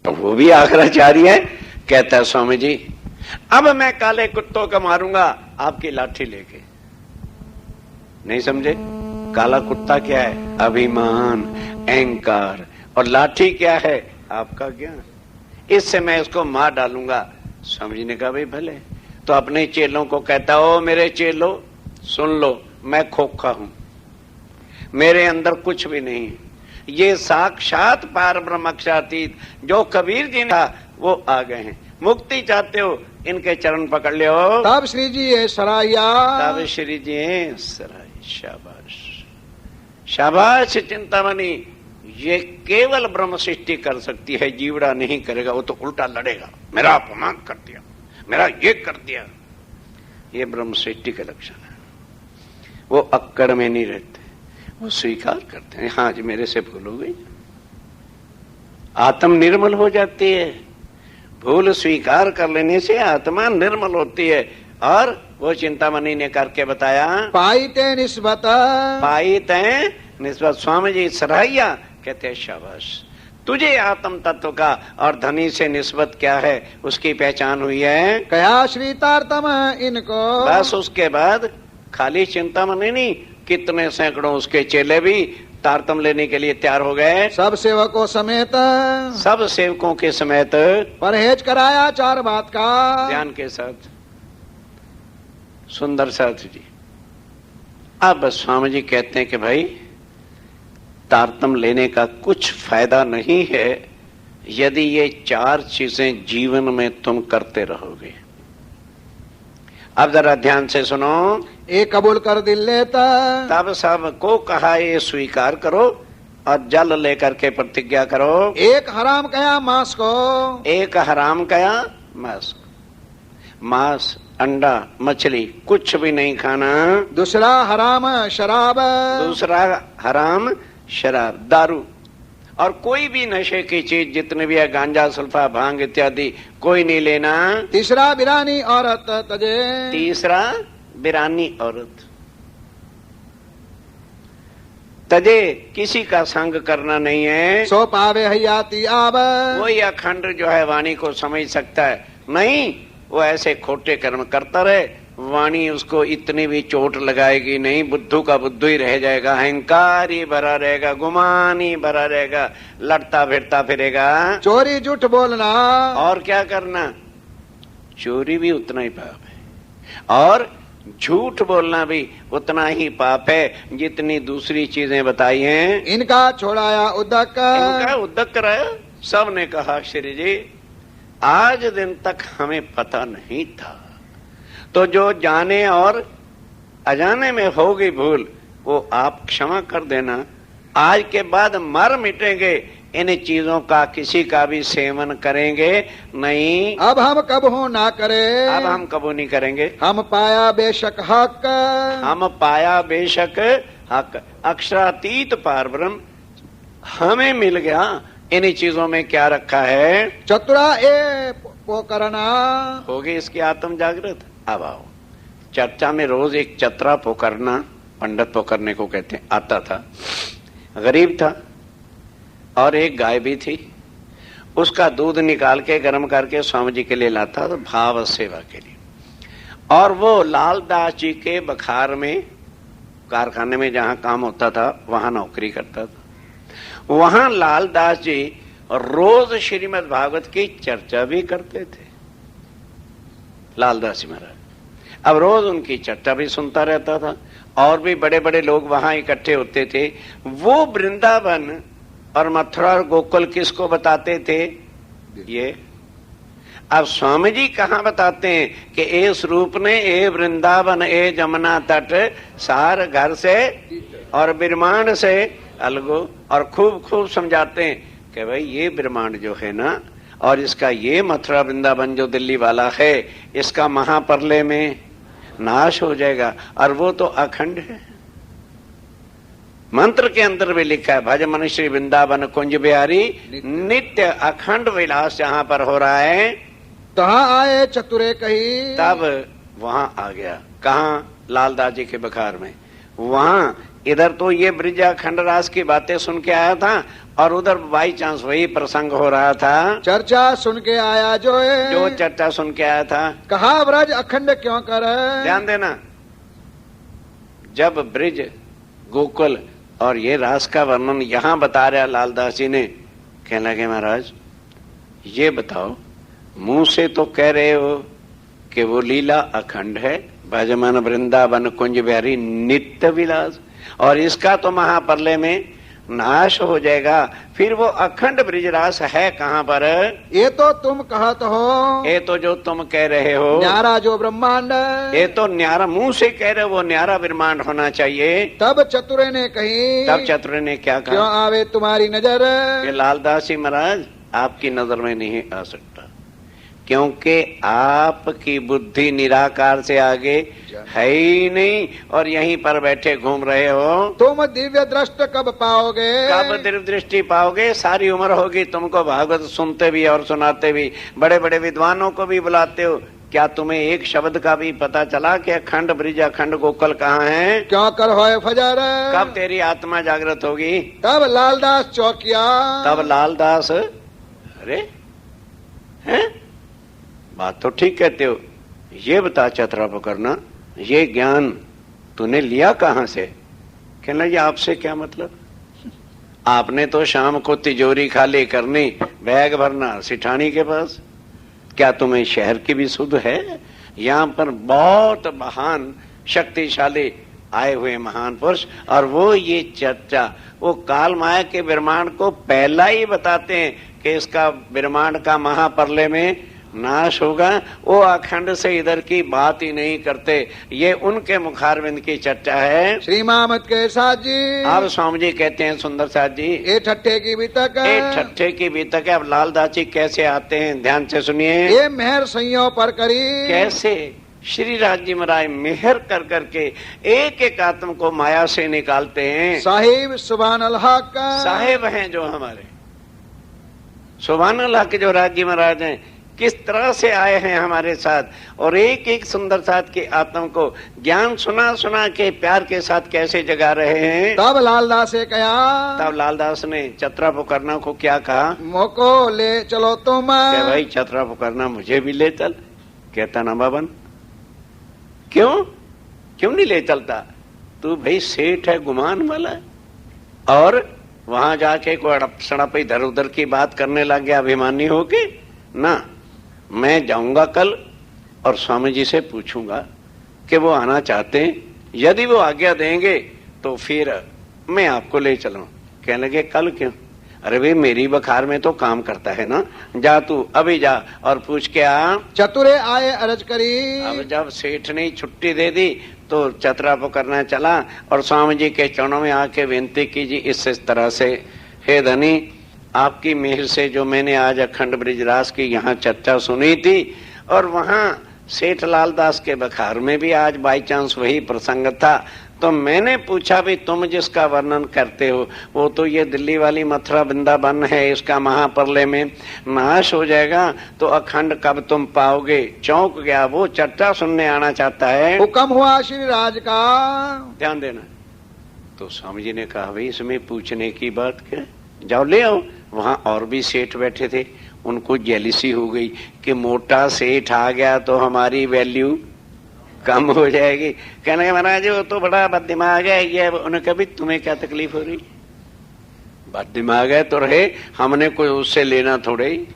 तो वो भी आखिराचार्य है। कहता है स्वामी जी अब मैं काले कुत्तों को मारूंगा आपकी लाठी लेके। नहीं समझे? काला कुत्ता क्या है? अभिमान, अहंकार, और लाठी क्या है? आपका ज्ञान। इससे मैं इसको मार डालूंगा। स्वामी जी ने कहा भाई भले। तो अपने चेलों को कहता ओ मेरे चेलो सुन लो, मैं खोखा हूं, मेरे अंदर कुछ भी नहीं है। ये साक्षात पार ब्रह्म अक्षरातीत जो कबीर जी ने वो आ गए हैं। मुक्ति चाहते हो इनके चरण पकड़ लियो। तब श्री जी है सराया, तब श्री जी है सराय। शाबाश शाबाश चिंतामणि। ये केवल ब्रह्म सृष्टि कर सकती है, जीवड़ा नहीं करेगा। वो तो उल्टा लड़ेगा, मेरा अपमान कर दिया, मेरा ये कर दिया। ये ब्रह्म सृष्टि के लक्षण है। वो अक्कड़ में नहीं रहते, वो स्वीकार करते हैं हाँ जी मेरे से भूल हो गई। आत्म निर्मल हो जाती है। भूल स्वीकार कर लेने से आत्मा निर्मल होती है। और वो चिंतामणि ने करके बताया पाई ते निस्बत, पाई ते निस्बत। स्वामी जी सराहिया कहते हैं शाबाश, तुझे आत्म तत्व का और धनी से निस्बत क्या है उसकी पहचान हुई है। कया श्री तारतम इनको। बस उसके बाद खाली चिंतामणि नहीं, कितने सैकड़ों उसके चेले भी तारतम लेने के लिए तैयार हो गए। सब सेवकों समेत, सब सेवकों के समेत परहेज कराया 4 बात का। ध्यान के साथ सुंदर साथ जी। अब स्वामी जी कहते हैं कि भाई तारतम लेने का कुछ फायदा नहीं है यदि ये 4 चीजें जीवन में तुम करते रहोगे। अब जरा ध्यान से सुनो। एक कबूल कर दिल लेता, तब सबको कहा ये स्वीकार करो और जल लेकर के प्रतिज्ञा करो। एक हराम कया मांस को, एक हराम कया मांस, मांस अंडा मछली कुछ भी नहीं खाना। दूसरा हराम शराब, दूसरा हराम शराब दारू और कोई भी नशे की चीज जितने भी है गांजा सुल्फा भांग इत्यादि कोई नहीं लेना। तीसरा बिरानी औरत तजे, तीसरा बिरानी औरत तजे, किसी का संग करना नहीं है। सो पावे हयाती आब, वही अखंड जो है वाणी को समझ सकता है। नहीं वो ऐसे खोटे कर्म करता रहे, वाणी उसको इतनी भी चोट लगाएगी नहीं, बुद्धू का बुद्धू ही रह जाएगा, अहंकार ही भरा रहेगा, गुमान ही भरा रहेगा, लड़ता फिरता फिरेगा। चोरी झूठ बोलना, और क्या करना? चोरी भी उतना ही पाप है और झूठ बोलना भी उतना ही पाप है जितनी दूसरी चीजें बताई हैं। इनका छोड़ाया उदक, इनका उद्दक कराया। सब ने कहा श्री जी आज दिन तक हमें पता नहीं था, तो जो जाने और अजाने में होगी भूल वो आप क्षमा कर देना। आज के बाद मर मिटेंगे, इन चीजों का किसी का भी सेवन करेंगे नहीं। अब हम कबहू ना करें, अब हम कबू नहीं करेंगे। हम पाया बेशक हक, हम पाया बेशक हक। अक्षरातीत पार ब्रह्म हमें मिल गया। इन चीजों में क्या रखा है? चतुरा ए पोकरना, होगी इसकी आत्म जागृत। अब आओ चर्चा में रोज एक चतरा पोकरना, पंडित पोकरने को कहते हैं, आता था। गरीब था और एक गाय भी थी। उसका दूध निकाल के गर्म करके स्वामी जी के लिए लाता तो भाव सेवा के लिए। और वो लालदास जी के बखार में कारखाने में जहां काम होता था वहां नौकरी करता था। वहां लालदास जी रोज श्रीमद् भागवत की चर्चा भी करते थे। लालदास जी महाराज अब रोज उनकी चर्चा भी सुनता रहता था और भी बड़े बड़े लोग वहां इकट्ठे होते थे। वो वृंदावन और मथुरा और गोकुल किसको बताते थे? ये अब स्वामी जी कहां बताते हैं कि ए स्वरूप ने ए वृंदावन ए जमुना तट सार घर से और ब्रह्मांड से अलगो, और खूब खूब समझाते हैं कि भाई ये ब्रह्मांड जो है ना और इसका ये मथुरा वृंदावन जो दिल्ली वाला है इसका महाप्रलय में नाश हो जाएगा और वो तो अखंड है। मंत्र के अंदर भी लिखा है भज मन श्री वृंदावन कुंज बिहारी नित्य अखंड विलास जहां पर हो रहा है। तहां आए चतुरे कही, तब वहां आ गया। कहां? लालदास जी के बखार में। वहां इधर तो ये ब्रिजाखंड रास की बातें सुन के आया था और उधर बाई चांस वही प्रसंग हो रहा था चर्चा सुन के आया जो चर्चा सुन के आया था। कहा ब्रज अखंड क्यों कर। ध्यान देना, जब ब्रिज गोकुल और ये रास का वर्णन यहां बता रहा लालदास जी ने, कहने लगे महाराज ये बताओ, मुंह से तो कह रहे हो कि वो लीला अखंड है, भजमन वृंदावन कुंज बिहारी नित्य विलास, और इसका तो महाप्रलय में नाश हो जाएगा, फिर वो अखंड ब्रिजरास है कहाँ पर। ये तो तुम कहत हो, ये तो जो तुम कह रहे हो न्यारा जो ब्रह्मांड, ये तो न्यारा मुंह से कह रहे हो, वो न्यारा ब्रह्मांड होना चाहिए। तब चतुरे ने कही, तब चतुरे ने क्या कहा, क्यों आवे तुम्हारी नजर। कि लालदास जी महाराज आपकी नजर में नहीं आ सकता, क्योंकि आपकी बुद्धि निराकार से आगे है ही नहीं और यहीं पर बैठे घूम रहे हो। तुम दिव्य दृष्ट कब पाओगे। कब दिव्य दृष्टि पाओगे, सारी उम्र होगी तुमको भागवत सुनते भी और सुनाते भी, बड़े बड़े विद्वानों को भी बुलाते हो, क्या तुम्हें एक शब्द का भी पता चला कि अखंड ब्रिज अखंड गोकुल कहाँ है। क्यों कर होए फजर, कब तेरी आत्मा जागृत होगी। तब लालदास चौकिया, तब लालदास, अरे हैं बात तो ठीक कहते हो, ये बता चतरा पकड़ना, ये ज्ञान तूने लिया कहां से। कहना ये आपसे क्या मतलब, आपने तो शाम को तिजोरी खाली करनी, बैग भरना सिठानी के पास, क्या तुम्हें शहर की भी सुध है। यहाँ पर बहुत महान शक्तिशाली आए हुए महान पुरुष, और वो ये चर्चा वो काल माया के ब्रह्मांड को पहला ही बताते हैं कि इसका ब्रह्मांड का महाप्रलय में नाश होगा, वो अखंड से इधर की बात ही नहीं करते। ये उनके मुखारविंद की चर्चा है। श्री मामत के साथ जी, अब स्वामी जी कहते हैं सुंदर साथ जी, ये ठट्ठे की बीतक, ये ठट्ठे की बीतक है। अब लालदास जी कैसे आते हैं, ध्यान से सुनिए। ये मेहर सैयों पर करी, कैसे श्री राज जी महाराज मेहर कर करके एक एक आत्म को माया से निकालते हैं। साहिब सुभान अल्लाह का, साहेब हैं जो हमारे सुभान अल्लाह के जो राज जी महाराज हैं, किस तरह से आए हैं हमारे साथ, और एक एक सुंदर साथ के आत्म को ज्ञान सुना सुना के प्यार के साथ कैसे जगा रहे हैं। तब लालदास से कहा, तब लालदास ने चतरा पुकारना को क्या कहा, मोको ले चलो तुम। भाई चतरा पुकारना मुझे भी ले चल। कहता ना बाबन, क्यों नहीं ले चलता, तू भाई सेठ है, गुमान वाला है, और वहां जाके कोई अड़प सड़प इधर उधर की बात करने लग गया अभिमानी होके ना। मैं जाऊंगा कल और स्वामी जी से पूछूंगा कि वो आना चाहते हैं, यदि वो आज्ञा देंगे तो फिर मैं आपको ले चलूं। कहने लगे कल क्यों, अरे भाई मेरी बखार में तो काम करता है ना, जा तू अभी जा और पूछ के आ। चतुरे आए अरज करी, अब जब सेठ ने छुट्टी दे दी तो चतरा पकड़ना चला और स्वामी जी के चरणों में आके विनती कीजिए इस तरह से, हे धनी आपकी मेहर से जो मैंने आज अखंड ब्रिजरास की यहाँ चर्चा सुनी थी, और वहाँ सेठ लालदास के बखार में भी आज बाई चांस वही प्रसंग था, तो मैंने पूछा भी तुम जिसका वर्णन करते हो वो तो ये दिल्ली वाली मथुरा वृंदावन है, इसका महाप्रलय में नाश हो जाएगा, तो अखंड कब तुम पाओगे। चौंक गया, वो चर्चा सुनने आना चाहता है। हुक्म हुआ श्री राज का, ध्यान देना। तो स्वामी जी ने कहा भाई इसमें पूछने की बात क्या, जाओ ले आओ। वहां और भी सेठ बैठे थे, उनको जेलिसी हो गई कि मोटा सेठ आ गया तो हमारी वैल्यू कम हो जाएगी। कहने महाराज वो तो बड़ा बददिमाग है, ये उन्हें कभी तुम्हें क्या तकलीफ हो रही, बददिमाग है तो रहे, हमने कोई उससे लेना थोड़े ही।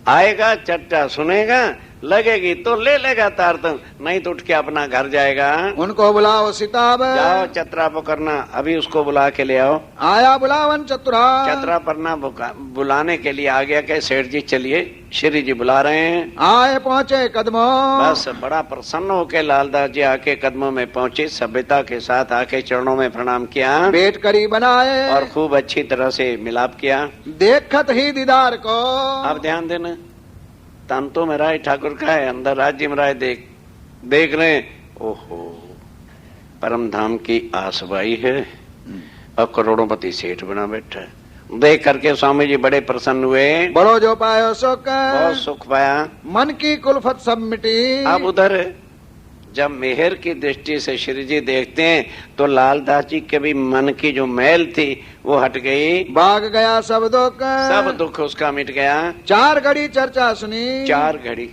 आएगा चर्चा सुनेगा, लगेगी तो ले लेगा तार तुम, नहीं तो उठ के अपना घर जाएगा। उनको बुलाओ सिताब, जाओ चतरा पकड़ना, अभी उसको बुला के ले आओ। आया बुलावन चतुरा, चतरा पकड़ना बुलाने के लिए आ गया कि सेठ जी चलिए श्री जी बुला रहे हैं। आए पहुंचे कदमों, बस बड़ा प्रसन्न होके लालदास जी आके कदमों में पहुंचे, सभ्यता के साथ आके चरणों में प्रणाम किया, पेट करी बनाए और खूब अच्छी तरह से मिलाप किया। देखत ही दीदार को, अब ध्यान देना, तन तो मेरा ठाकुर का है, अंदर राज्य मेरा देख रहे हैं, ओहो परम धाम की आसवाई है, और करोड़ोंपति सेठ बना बैठा है। देख करके स्वामी जी बड़े प्रसन्न हुए, बड़ो जो पायो सुख, बहुत सुख पाया, मन की कुलफत सब मिटी। अब उधर जब मेहर की दृष्टि से श्री जी देखते हैं तो लालदास जी के भी मन की जो मैल थी वो हट गई, भाग गया सब दुख। सब दुख उसका मिट गया। 4 घड़ी चर्चा सुनी। 4 घड़ी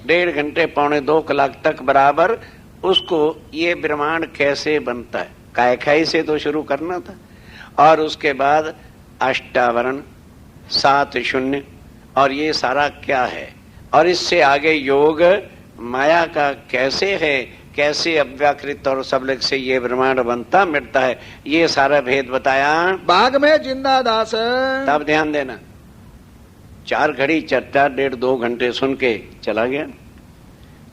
1.5 घंटे 2.25 कलाक तक बराबर उसको ये ब्रह्मांड कैसे बनता है, काय खाई से तो शुरू करना था। और उसके बाद अष्टावरण 7 शून्य और ये सारा क्या है, और इससे आगे योग माया का कैसे है, कैसे अव्याकृत और सबलक से ये ब्रह्मांड बनता मिटता है, ये सारा भेद बताया। बाग में जिंदा दास। तब ध्यान देना, 4 घड़ी चर्चा 1.5-2 घंटे सुन के चला गया।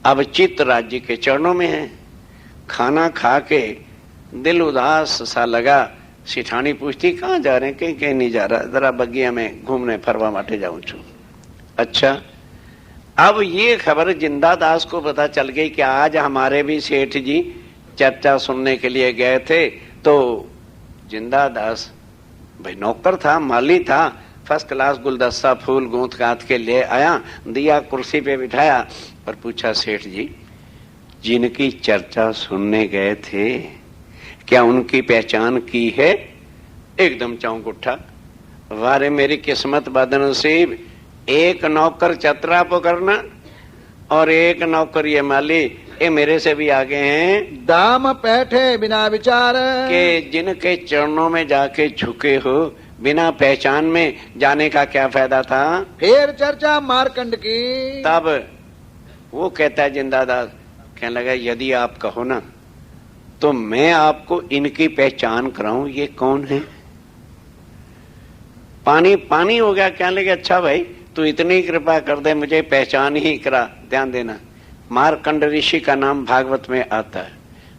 अब चित्त राज्य के चरणों में है। खाना खा के दिल उदास सा लगा। सिठानी पूछती कहाँ जा रहे हैं, कहीं कहीं नहीं जा रहा, जरा बगिया में घूमने फरवा माटे जाऊं छू। अच्छा, अब ये खबर जिंदा दास को पता चल गई कि आज हमारे भी सेठ जी चर्चा सुनने के लिए गए थे। तो जिंदा दास भाई नौकर था, माली था, फर्स्ट क्लास गुलदस्ता फूल गूंथ गांथ के ले आया, दिया कुर्सी पे बिठाया और पूछा, सेठ जी जिनकी चर्चा सुनने गए थे क्या उनकी पहचान की है? एकदम चौंक उठा। वारे मेरी किस्मत बदनसीब, एक नौकर चतरा पकड़ना और एक नौकर ये माली, ये मेरे से भी आगे हैं। दाम बैठे बिना विचार के जिनके चरणों में जाके झुके हो, बिना पहचान में जाने का क्या फायदा था? फिर चर्चा मारकंड की। तब वो कहता है जिंदादास, कहने लगा यदि आप कहो ना तो मैं आपको इनकी पहचान कराऊं, ये कौन है? पानी पानी हो गया। कहने लगे अच्छा भाई तू इतनी कृपा कर दे, मुझे पहचान ही करा। ध्यान देना, मारकंड ऋषि का नाम भागवत में आता है।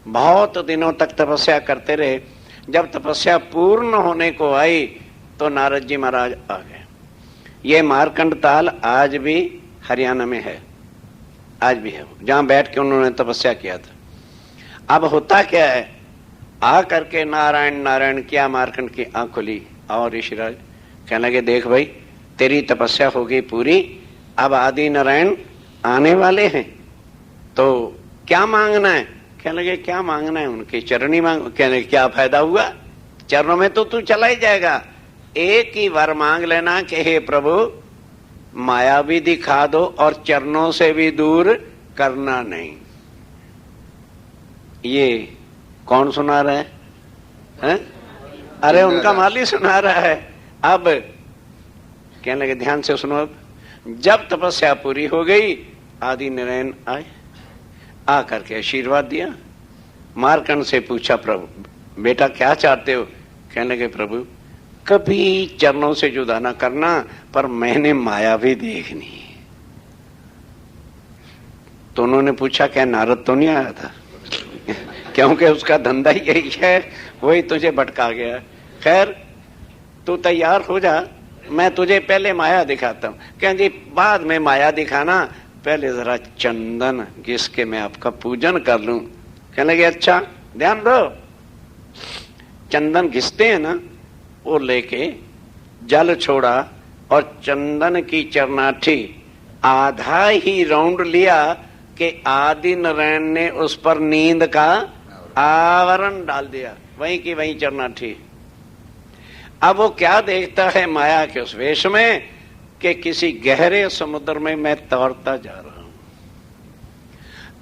बहुत दिनों तक तपस्या करते रहे। जब तपस्या पूर्ण होने को आई तो नारद जी महाराज आ गए। ये मारकंड ताल आज भी हरियाणा में है, आज भी है, जहां बैठ के उन्होंने तपस्या किया था। अब होता क्या है, आ करके नारायण नारायण किया, मारकंड की आंख खुली और ऋषिराज कहने लगे देख भाई तेरी तपस्या हो गई पूरी, अब आदि नारायण आने वाले हैं, तो क्या मांगना है? कहने लगे क्या मांगना है? उनकी चरणी मांग। कहने क्या फायदा हुआ, चरणों में तो तू चला ही जाएगा। एक ही वर मांग लेना कि हे प्रभु माया भी दिखा दो और चरणों से भी दूर करना नहीं। ये कौन सुना रहा है? अरे उनका माली सुना रहा है। अब कहने लगे ध्यान से सुनो, अब जब तपस्या पूरी हो गई आदि नारायण आए, आ करके आशीर्वाद दिया। मारकंड से पूछा प्रभु बेटा क्या चाहते हो? कहने लगे प्रभु कभी चरणों से जुदा ना करना, पर मैंने माया भी देखनी। तो उन्होंने पूछा क्या नारद तो नहीं आया था? क्योंकि उसका धंधा ही यही है, वही तुझे भटका गया। खैर तू तैयार हो जा, मैं तुझे पहले माया दिखाता हूं। कहें जी बाद में माया दिखाना, पहले जरा चंदन घिस के मैं आपका पूजन कर लूं। कहने लगे अच्छा ध्यान दो। चंदन घिसते हैं ना, वो लेके जल छोड़ा और चंदन की चरनाठी आधा ही राउंड लिया कि आदि नारायण ने उस पर नींद का आवरण डाल दिया, वहीं की वहीं चरनाठी। अब वो क्या देखता है माया के उस वेश में कि किसी गहरे समुद्र में मैं तैरता जा रहा हूं।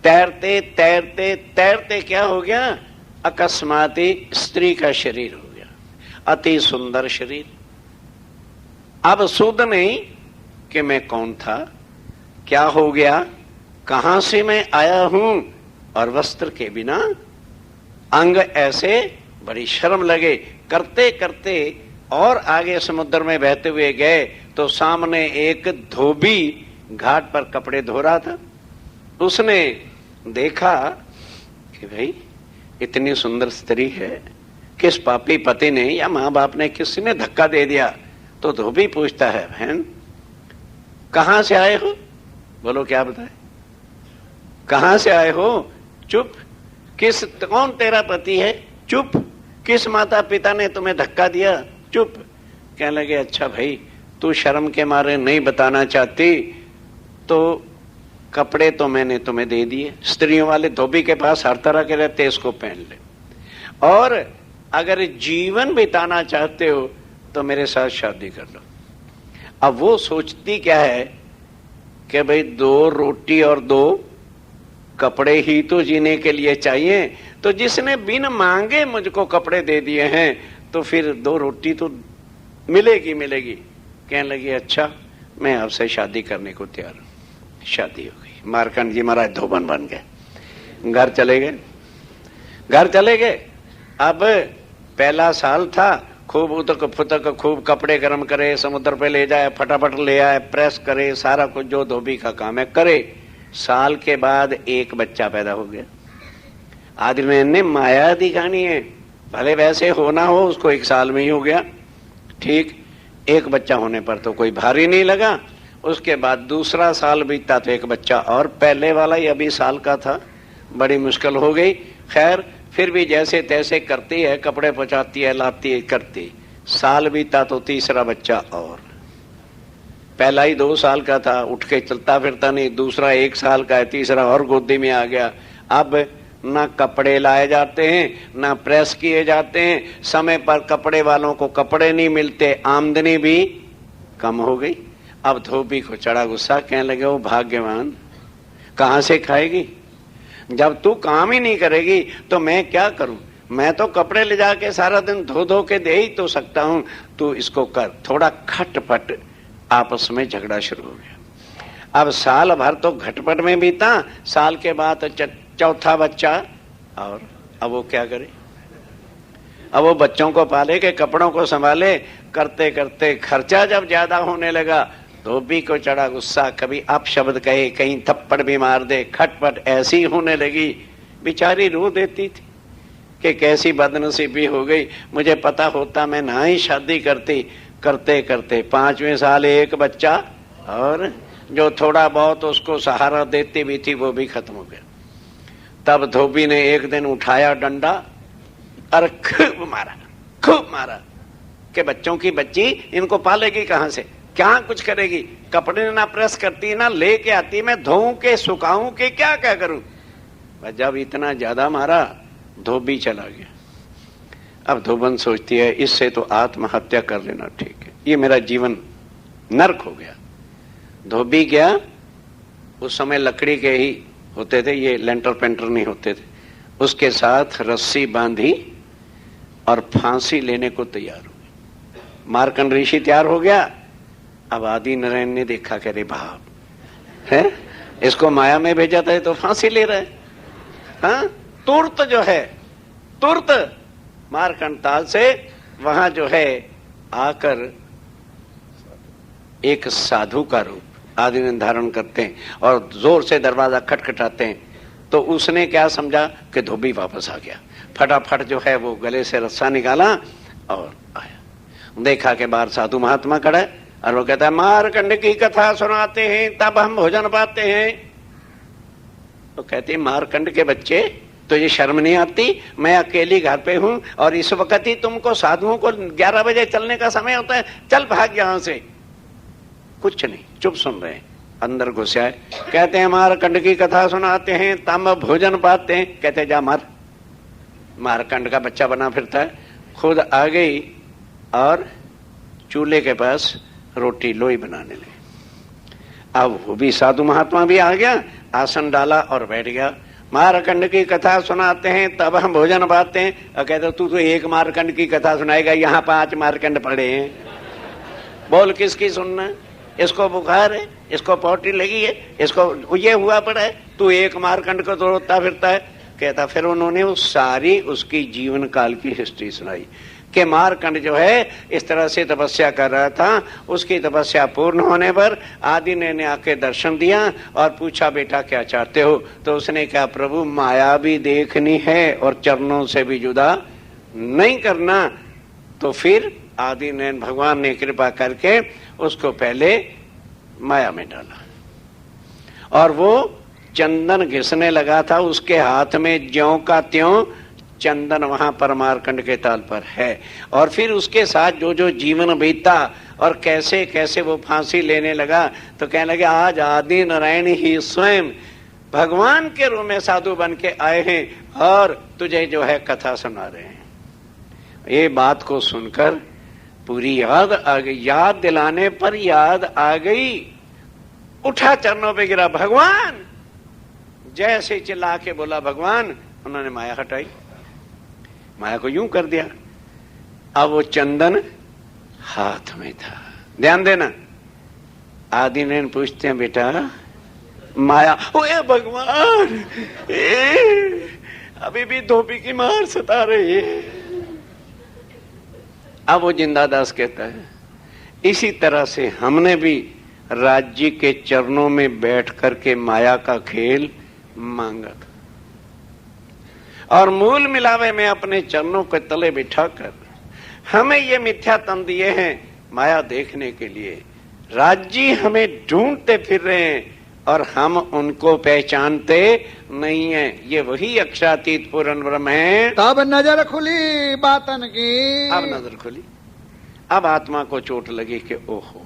तैरते तैरते तैरते क्या हो गया, अकस्मात ही स्त्री का शरीर हो गया, अति सुंदर शरीर। अब सुध नहीं कि मैं कौन था, क्या हो गया, कहां से मैं आया हूं, और वस्त्र के बिना अंग ऐसे, बड़ी शर्म लगे। करते करते और आगे समुद्र में बहते हुए गए तो सामने एक धोबी घाट पर कपड़े धो रहा था। उसने देखा कि भाई इतनी सुंदर स्त्री है, किस पापी पति ने या मां बाप ने किसी ने धक्का दे दिया। तो धोबी पूछता है बहन कहां से आए हो? बोलो क्या बताए, कहां से आए हो? चुप। किस कौन तेरा पति है? चुप। किस माता पिता ने तुम्हें धक्का दिया? चुप। कहने लगे अच्छा भाई तू शर्म के मारे नहीं बताना चाहती तो कपड़े तो मैंने तुम्हें दे दिए, स्त्रियों वाले धोबी के पास हर तरह के रहते, इसको पहन ले। और अगर जीवन बिताना चाहते हो तो मेरे साथ शादी कर लो। अब वो सोचती क्या है कि भाई 2 रोटी और 2 कपड़े ही तो जीने के लिए चाहिए, तो जिसने बिन मांगे मुझको कपड़े दे दिए हैं तो फिर 2 रोटी तो मिलेगी मिलेगी। कहने लगी अच्छा मैं आपसे शादी करने को तैयार हूं। शादी हो गई। मार्कंड जी महाराज धोबन बन गए, घर चले गए। घर चले गए। अब पहला साल था, खूब उतक फुतक, खूब कपड़े गर्म करे, समुद्र पे ले जाए, फटाफट ले आए, प्रेस करे, सारा कुछ जो धोबी का काम है करे। साल के बाद एक बच्चा पैदा हो गया। आदमी ने माया दिखानी है, भले वैसे होना हो, उसको 1 साल में ही हो गया। ठीक, एक बच्चा होने पर तो कोई भारी नहीं लगा। उसके बाद दूसरा साल बीता तो एक बच्चा और, पहले वाला ही अभी साल का था, बड़ी मुश्किल हो गई। खैर फिर भी जैसे तैसे करती है, कपड़े पहुंचाती है, लाती है, करती। साल बीता तो तीसरा बच्चा और, पहला ही 2 साल का था, उठ के चलता फिरता नहीं, दूसरा 1 साल का है, तीसरा और गोदी में आ गया। अब ना कपड़े लाए जाते हैं, ना प्रेस किए जाते हैं, समय पर कपड़े वालों को कपड़े नहीं मिलते, आमदनी भी कम हो गई। अब धोबी को चढ़ा गुस्सा, कहने लगे वो भाग्यवान, कहां से खाएगी? जब तू काम ही नहीं करेगी तो मैं क्या करूं? मैं तो कपड़े ले जाके सारा दिन धो धो के दे ही तो सकता हूं, तू इसको कर। थोड़ा खटपट, आपस में झगड़ा शुरू हो गया। अब साल भर तो घटपट में बीता, साल के बाद चौथा बच्चा और। अब वो क्या करे? अब वो बच्चों को पाले के कपड़ों को संभाले, करते करते खर्चा जब ज्यादा होने लगा, धोबी को चढ़ा गुस्सा, कभी अपशब्द कहे, कहीं थप्पड़ भी मार दे, खटपट ऐसी होने लगी। बेचारी रो देती थी कि कैसी बदनसीबी हो गई, मुझे पता होता मैं ना ही शादी करती। करते करते 5वें साल एक बच्चा और, जो थोड़ा बहुत उसको सहारा देती भी थी वो भी खत्म हो गया। तब धोबी ने एक दिन उठाया डंडा और खूब मारा कि बच्चों की बच्ची, इनको पालेगी कहां से, क्या कुछ करेगी? कपड़े ना प्रेस करती, ना लेके आती, मैं धोऊं के सुखाऊं के क्या क्या करूं? जब इतना ज्यादा मारा, धोबी चला गया। अब धोबन सोचती है इससे तो आत्महत्या कर लेना ठीक है, ये मेरा जीवन नर्क हो गया। धोबी गया, उस समय लकड़ी के ही होते थे, ये लेंटर पेंटर नहीं होते थे, उसके साथ रस्सी बांधी और फांसी लेने को तैयार हो गई। मार्कंड ऋषि तैयार हो गया। अब आदि नारायण ने देखा कि अरे बाप है, इसको माया में भेजा था तो फांसी ले रहे। हाँ, तुरंत जो है, तुरंत मार्कंड ताल से वहां जो है आकर एक साधु का रूप आदि ने धारण करते हैं और जोर से दरवाजा खटखटाते हैं। तो उसने क्या समझा कि धोबी वापस आ गया, फटाफट जो है वो गले से रस्सा निकाला और आया। देखा कि बाहर साधु महात्मा खड़ा है और वो कहता है मारकंड की कथा सुनाते हैं तब हम भोजन पाते हैं। तो कहते मारकंड के बच्चे, तो ये शर्म नहीं आती? मैं अकेली घर पे हूं और इस वक्त ही तुमको साधुओं को 11 बजे चलने का समय होता है, चल भाग यहां से। कुछ नहीं, चुप सुन रहे हैं। अंदर घुस आए, कहते हैं मारकंड की कथा सुनाते हैं तब भोजन पाते हैं। कहते जा मार। मारकंड का बच्चा बना फिरता है, खुद आ गई और चूल्हे के पास रोटी लोई बनाने लगी। अब वो भी साधु महात्मा भी आ गया, आसन डाला और बैठ गया। मारकंड की कथा सुनाते हैं तब हम भोजन पाते हैं। और कहते तू तो एक मारकंड की कथा सुनाएगा, यहाँ 5 मारकंड पड़े हैं, बोल किसकी सुनना? इसको बुखार है, इसको पोटी लगी है, इसको ये हुआ पड़ा है, तू एक मारकंड को तो रोता फिरता है। कहता फिर उन्होंने उस सारी उसकी जीवन काल की हिस्ट्री सुनाई कि मारकंड जो है इस तरह से तपस्या कर रहा था। उसकी तपस्या पूर्ण होने पर आदि ने आके दर्शन दिया और पूछा बेटा क्या चाहते हो? तो उसने कहा प्रभु माया भी देखनी है और चरणों से भी जुदा नहीं करना। तो फिर आदि ने, भगवान ने कृपा करके उसको पहले माया में डाला और वो चंदन घिसने लगा था, उसके हाथ में ज्यों का त्यों चंदन वहां पर मारकंड के ताल पर है। और फिर उसके साथ जो जो जीवन बीता और कैसे कैसे वो फांसी लेने लगा, तो कहने लगे आज आदि नारायण ही स्वयं भगवान के रूप में साधु बन के आए हैं और तुझे जो है कथा सुना रहे हैं। ये बात को सुनकर पूरी याद आ गई, याद दिलाने पर याद आ गई। उठा चरणों पे गिरा, भगवान, जैसे चिल्ला के बोला भगवान, उन्होंने माया हटाई, माया को यूं कर दिया। अब वो चंदन हाथ में था। ध्यान देना, आदि नैन पूछते हैं बेटा माया, ओए भगवान, अभी भी धोबी की मार सता रही है। अब वो जिंदादास कहता है इसी तरह से हमने भी राज्य के चरणों में बैठ करके माया का खेल मांगा था, और मूल मिलावे में अपने चरणों के तले बिठाकर हमें ये मिथ्या तन दिए हैं माया देखने के लिए। राज्य हमें ढूंढते फिर रहे हैं और हम उनको पहचानते नहीं है। ये वही अक्षरातीत पूर्ण ब्रह्म है। तब नजर खुली बातन की, अब नजर खुली, अब आत्मा को चोट लगी कि ओहो,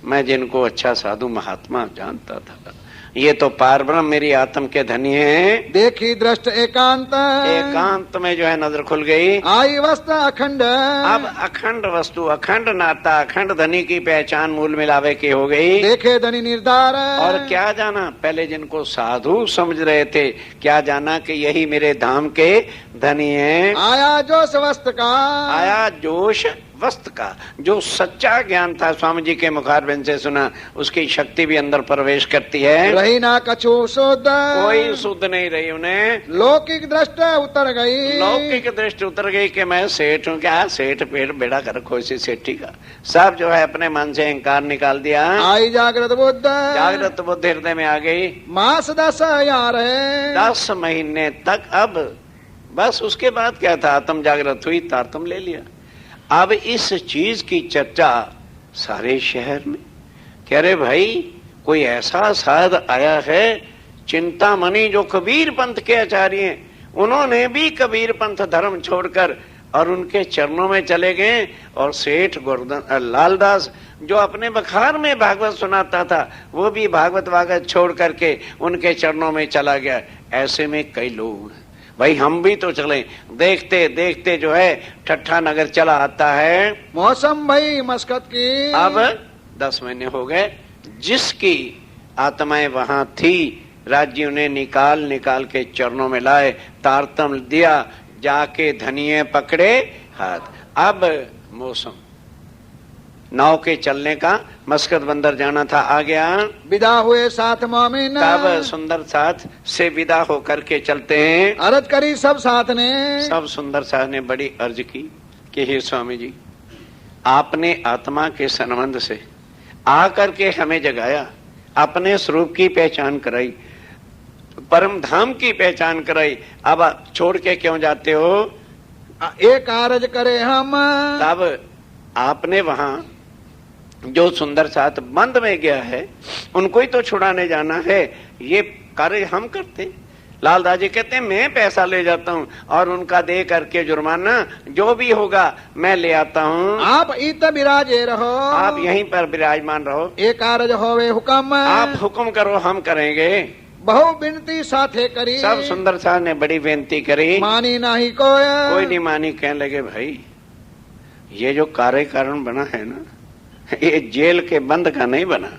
मैं जिनको अच्छा साधु महात्मा जानता था, ये तो पार ब्रह्म मेरी आत्म के धनी हैं। देखी दृष्ट एकांत, एकांत में जो है नजर खुल गई। आई वस्तु अखंड, अब अखंड वस्तु, अखंड नाता, अखंड धनी की पहचान मूल मिलावे की हो गई। देखे धनी निर्धार, और क्या जाना, पहले जिनको साधु समझ रहे थे, क्या जाना कि यही मेरे धाम के धनी हैं। आया जोश वस्तु का, आया जोश वस्तु का, जो सच्चा ज्ञान था स्वामी जी के मुखारबिंद से सुना, उसकी शक्ति भी अंदर प्रवेश करती है। रही ना कछु शुद्ध, कोई शुद्ध नहीं रही उन्हें। लौकिक दृष्टि उतर गई, लौकिक दृष्टि उतर गई कि मैं सेठ हूँ। क्या सेठ पेड़ बेड़ा कर खोसी सेठी का, सब जो है अपने मन से अहंकार निकाल दिया। आई जागृत बुद्ध, जागृत बुद्ध हृदय में आ गई। मास 10 यार है, 10 महीने तक। अब बस उसके बाद क्या था, आत्म जागृत हुई, तारतम ले लिया। अब इस चीज की चर्चा सारे शहर में, कह रहे भाई कोई ऐसा साध आया है चिंतामणि जो कबीर पंथ के आचार्य हैं, उन्होंने भी कबीर पंथ धर्म छोड़कर और उनके चरणों में चले गए। और सेठ लालदास जो अपने बखार में भागवत सुनाता था, वो भी भागवत वागवत छोड़ करके उनके चरणों में चला गया। ऐसे में कई लोग, भाई हम भी तो चले। देखते देखते जो है ठट्ठा नगर चला आता है। मौसम भाई मस्कत की, अब 10 महीने हो गए। जिसकी आत्माएं वहां थी, राज्य उन्हें निकाल के चरणों में लाए, तारतम दिया, जाके धनिये पकड़े हाथ। अब मौसम नाव के चलने का, मस्कत बंदर जाना था, आ गया। विदा हुए साथ मोमिन, तब सुंदर साथ से विदा होकर के चलते हैं। अर्ज करी सब साथ ने, सब सुंदर साथ ने बड़ी अर्ज की कि हे स्वामी जी, आपने आत्मा के संबंध से आकर के हमें जगाया, अपने स्वरूप की पहचान कराई, परम धाम की पहचान कराई, अब आप छोड़ के क्यों जाते हो? एक अर्ज करे हम। तब आपने वहां जो सुंदर साथ बंद में गया है, उनको ही तो छुड़ाने जाना है, ये कार्य हम करते। लालदास जी कहते हैं मैं पैसा ले जाता हूँ और उनका दे करके जुर्माना जो भी होगा मैं ले आता हूँ। आप इत विराजे रहो, आप यहीं पर विराजमान रहो। एक अर्ज होवे हुक्म, आप हुक्म करो हम करेंगे। बहु विनती साथे करी, सब सुंदर साथ ने बड़ी बेनती करी, मानी नहीं कोई नहीं मानी। कहने लगे भाई ये जो कार्य कारण बना है ना, ये जेल के बंद का नहीं बना,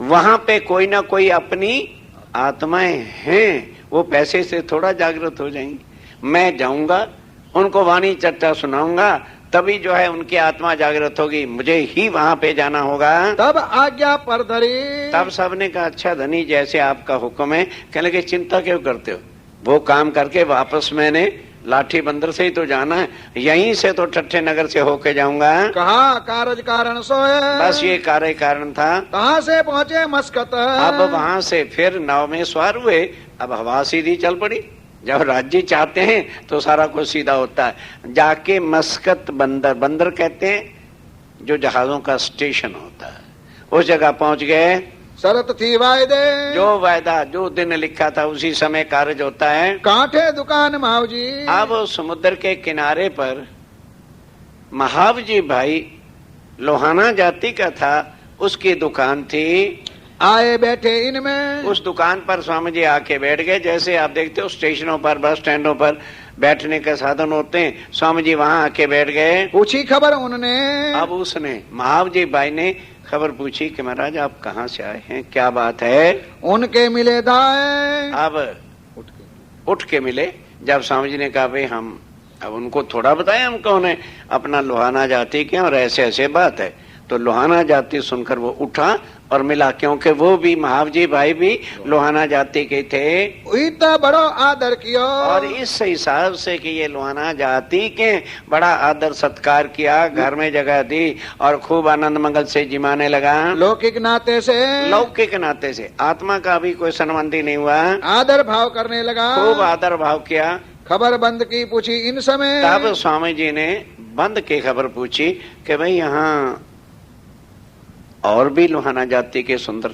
वहां पे कोई ना कोई अपनी आत्माएं हैं, वो पैसे से थोड़ा जागृत हो जाएंगी। मैं जाऊंगा, उनको वाणी चर्चा सुनाऊंगा, तभी जो है उनकी आत्मा जागृत होगी, मुझे ही वहां पे जाना होगा। तब आज्ञा पर धरी, तब सबने कहा अच्छा धनी जैसे आपका हुक्म है। कहने लगे चिंता क्यों करते हो, वो काम करके वापस मैंने लाठी बंदर से ही तो जाना है, यहीं से तो ठट्ठे नगर से होके जाऊंगा। कहा कारज कारण सोए, बस ये कार्य कारण था। कहां से पहुंचे मस्कत, अब वहां से फिर नाव में सवार हुए। अब हवा सीधी चल पड़ी, जब राज्य चाहते हैं तो सारा कुछ सीधा होता है। जाके मस्कत बंदर, बंदर कहते हैं जो जहाजों का स्टेशन होता है, उस जगह पहुंच गए। शरत थी वायदे जो वायदा जो दिन लिखा था उसी समय कार्य होता है। कांठे दुकान महावजी अब समुद्र के किनारे पर महावजी भाई लोहाना जाति का था, उसकी दुकान थी। आए बैठे इनमें उस दुकान पर स्वामी जी आके बैठ गए। जैसे आप देखते हो स्टेशनों पर बस स्टैंडों पर बैठने के साधन होते हैं, स्वामी जी वहां आके बैठ गए। पूछी खबर उनने अब उसने महावजी भाई ने खबर पूछी कि महाराज आप कहाँ से आए हैं, क्या बात है। उनके मिले दाए अब उठ के मिले। जब स्वामी जी ने कहा भाई हम अब उनको थोड़ा बताया हम कौन है, अपना लोहाना जाति के और ऐसे ऐसे बात है। तो लोहाना जाति सुनकर वो उठा और मिला, क्योंकि वो भी महावजी भाई भी लोहाना जाति के थे। इतना बड़ो आदर किया और इस हिसाब से कि ये लोहाना जाति के बड़ा आदर सत्कार किया, घर में जगह दी और खूब आनंद मंगल से जिमाने लगा। लौकिक नाते से लौकिक नाते से आत्मा का भी कोई संबंधी नहीं हुआ, आदर भाव करने लगा। खूब आदर भाव किया। खबर बंद की पूछी इन समय तब स्वामी जी ने बंद की खबर पूछी कि भाई यहाँ और भी लोहाना जाति के सुंदर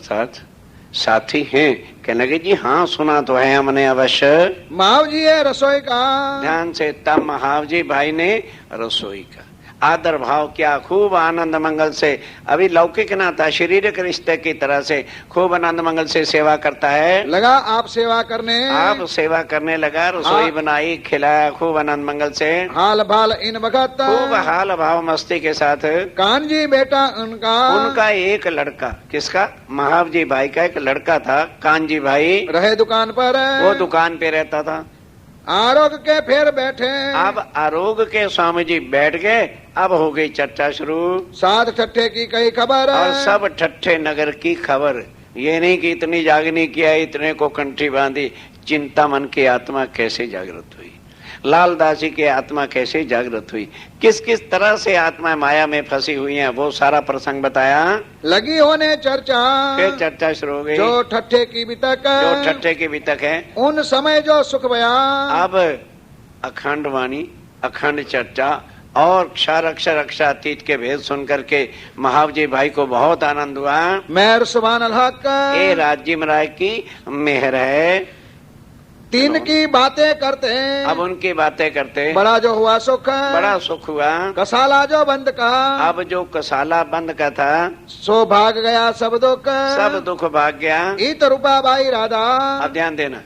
साथी हैं। कहने लगे जी हाँ सुना तो है हमने अवश्य। महावजी है रसोई का ध्यान से तब महावजी भाई ने रसोई का आदर भाव किया, खूब आनंद मंगल से। अभी लौकिक ना था, शारीरिक रिश्ते की तरह से खूब आनंद मंगल से सेवा करता है। लगा आप सेवा करने आप सेवा करने लगा, रसोई बनाई, खिलाया खूब आनंद मंगल से। हाल भाल इन वक्त खूब हाल भाव मस्ती के साथ। कानजी बेटा उनका एक लड़का, किसका, महावजी भाई का एक लड़का था कानजी भाई, रहे दुकान पर, वो दुकान पे रहता था। आरोग के फिर बैठे अब आरोग के स्वामी जी बैठ गए। अब हो गई चर्चा शुरू। सात ठट्ठे की कई खबर और सब ठट्ठे नगर की खबर। ये नहीं कि इतनी जागनी किया, इतने को कंठी बांधी। चिंता मन की आत्मा कैसे जागृत हुई, लालदासी की आत्मा कैसे जागृत हुई, किस किस तरह से आत्मा माया में फंसी हुई है, वो सारा प्रसंग बताया। लगी होने चर्चा फिर चर्चा शुरू हो गई। जो ठट्ठे की बितक जो ठट्ठे की बितक है उन समय जो सुख बया। अब अखंड वाणी, अखंड चर्चा और क्षर अक्षर अक्षरातीत के भेद सुन करके महावजी भाई को बहुत आनंद हुआ। मेहर सुभान अल हक ये राजीव राय की मेहर है। तीन की बातें करते हैं, अब उनकी बातें करते बड़ा जो हुआ सुख, बड़ा सुख हुआ। कसाला जो बंद का, अब जो कसाला बंद का था सो भाग गया सब दुख, सब दुख भाग गया। इत रूपा बाई राधा। अब ध्यान देना,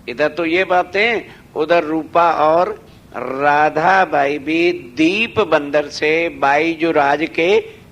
इधर तो ये बातें, उधर रूपा और राधा बाई भी दीप बंदर से बाई जो राज के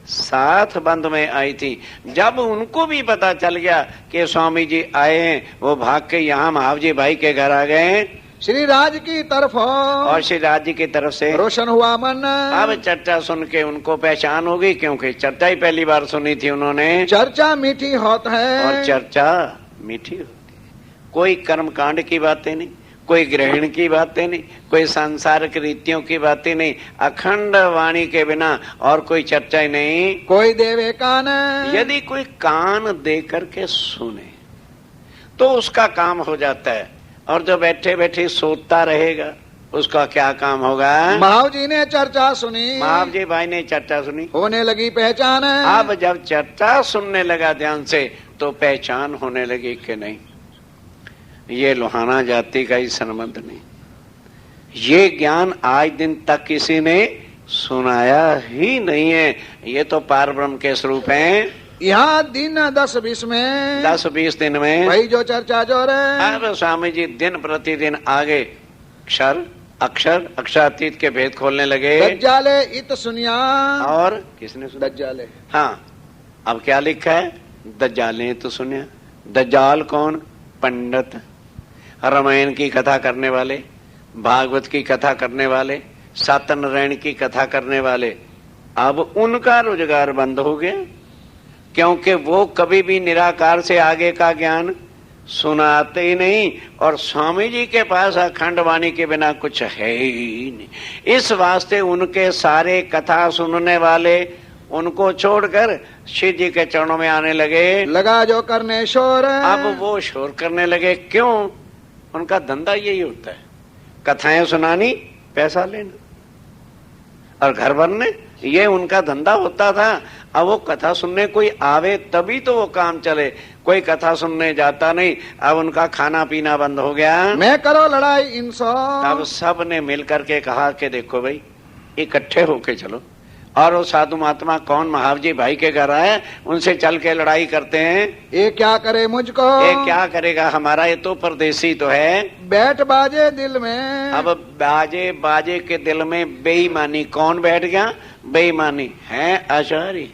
साथ बंद में आई थी। जब उनको भी पता चल गया कि स्वामी जी आए हैं, वो भाग के यहाँ महावजी भाई के घर आ गए। श्री राज की तरफ और श्री राज जी की तरफ से रोशन हुआ मन। अब चर्चा सुन के उनको पहचान होगी, क्योंकि चर्चा ही पहली बार सुनी थी उन्होंने। चर्चा मीठी होत है और चर्चा मीठी होती है। कोई कर्म कांड की बातें नहीं, कोई ग्रहण की बातें नहीं, कोई सांसारिक रीतियों की बातें नहीं। अखंड वाणी के बिना और कोई चर्चा ही नहीं। कोई देवे कान, यदि कोई कान दे करके सुने तो उसका काम हो जाता है, और जो बैठे बैठे सोता रहेगा उसका क्या काम होगा। महावजी ने चर्चा सुनी, महावजी भाई ने चर्चा सुनी, होने लगी पहचान। अब जब चर्चा सुनने लगा ध्यान से तो पहचान होने लगी कि नहीं, ये लोहाना जाति का ही संबंध नहीं। ये ज्ञान आज दिन तक किसी ने सुनाया ही नहीं है। ये तो पार ब्रह्म के स्वरूप हैं। यहाँ दिन 10-20 में, 10-20 दिन में भाई जो चर्चा जो रहे। अब स्वामी जी दिन प्रतिदिन आगे क्षर अक्षर अक्षरातीत के भेद खोलने लगे। दज्जाले इत सुनिया। और किसने सुना? दज्जाले। हाँ, अब क्या लिखा है? दज्जाले तो सुनिया। दज्जाल कौन? पंडित, रामायण की कथा करने वाले, भागवत की कथा करने वाले, सत्यनारायण की कथा करने वाले। अब उनका रोजगार बंद हो गया, क्योंकि वो कभी भी निराकार से आगे का ज्ञान सुनाते ही नहीं। और स्वामी जी के पास अखंड वाणी के बिना कुछ है ही नहीं। इस वास्ते उनके सारे कथा सुनने वाले उनको छोड़कर शिव जी के चरणों में आने लगे। लगा जो करने शोर। अब वो शोर करने लगे। क्यों? उनका धंधा यही होता है, कथाएं सुनानी, पैसा लेना और घर भरने। ये उनका धंधा होता था। अब वो कथा सुनने कोई आवे तभी तो वो काम चले, कोई कथा सुनने जाता नहीं। अब उनका खाना पीना बंद हो गया। मैं करो लड़ाई इनसो। अब सब ने मिलकर के कहा कि देखो भाई इकट्ठे होके चलो, और वो साधु महात्मा कौन महावजी भाई के घर आए, उनसे चल के लड़ाई करते हैं। ये क्या करे मुझको, ये क्या करेगा हमारा, ये तो परदेसी तो है। बैठ बाजे दिल में। अब बाजे बाजे के दिल में बेईमानी कौन बैठ गया, बेईमानी है आचार्य,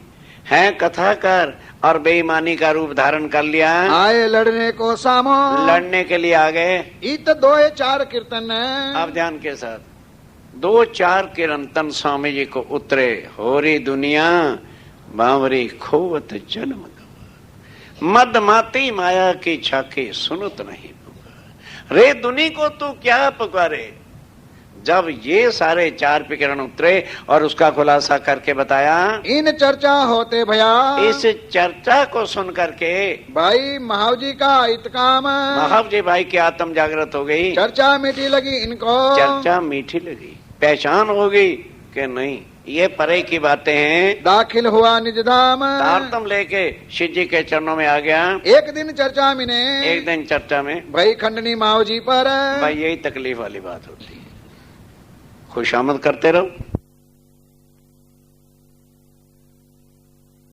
है कथाकार, और बेईमानी का रूप धारण कर लिया। आए लड़ने को सामो, लड़ने के लिए आ गए। इत दो चार कीर्तन। अब ध्यान के साथ 2-4 कीर्तन स्वामी जी को उतरे। होरी दुनिया बावरी खोवत जन्म मद माती माया की छाके सुनत नहीं पुकार। रे दुनी को तू क्या पुकारे। जब ये सारे 4 प्रकरण उतरे और उसका खुलासा करके बताया, इन चर्चा होते भया। इस चर्चा को सुन करके भाई महाव जी का इत काम, महाव जी भाई की आत्म जागृत हो गई। चर्चा मीठी लगी इनको, चर्चा मीठी लगी, पहचान हो गई कि नहीं ये परे की बातें हैं। दाखिल हुआ निज धाम, तारतम लेके शिव जी के चरणों में आ गया। एक दिन चर्चा में ने, एक दिन चर्चा में भाई खंडनी महाव जी पर। भाई यही तकलीफ वाली बात होती है। खुशामद करते रहो।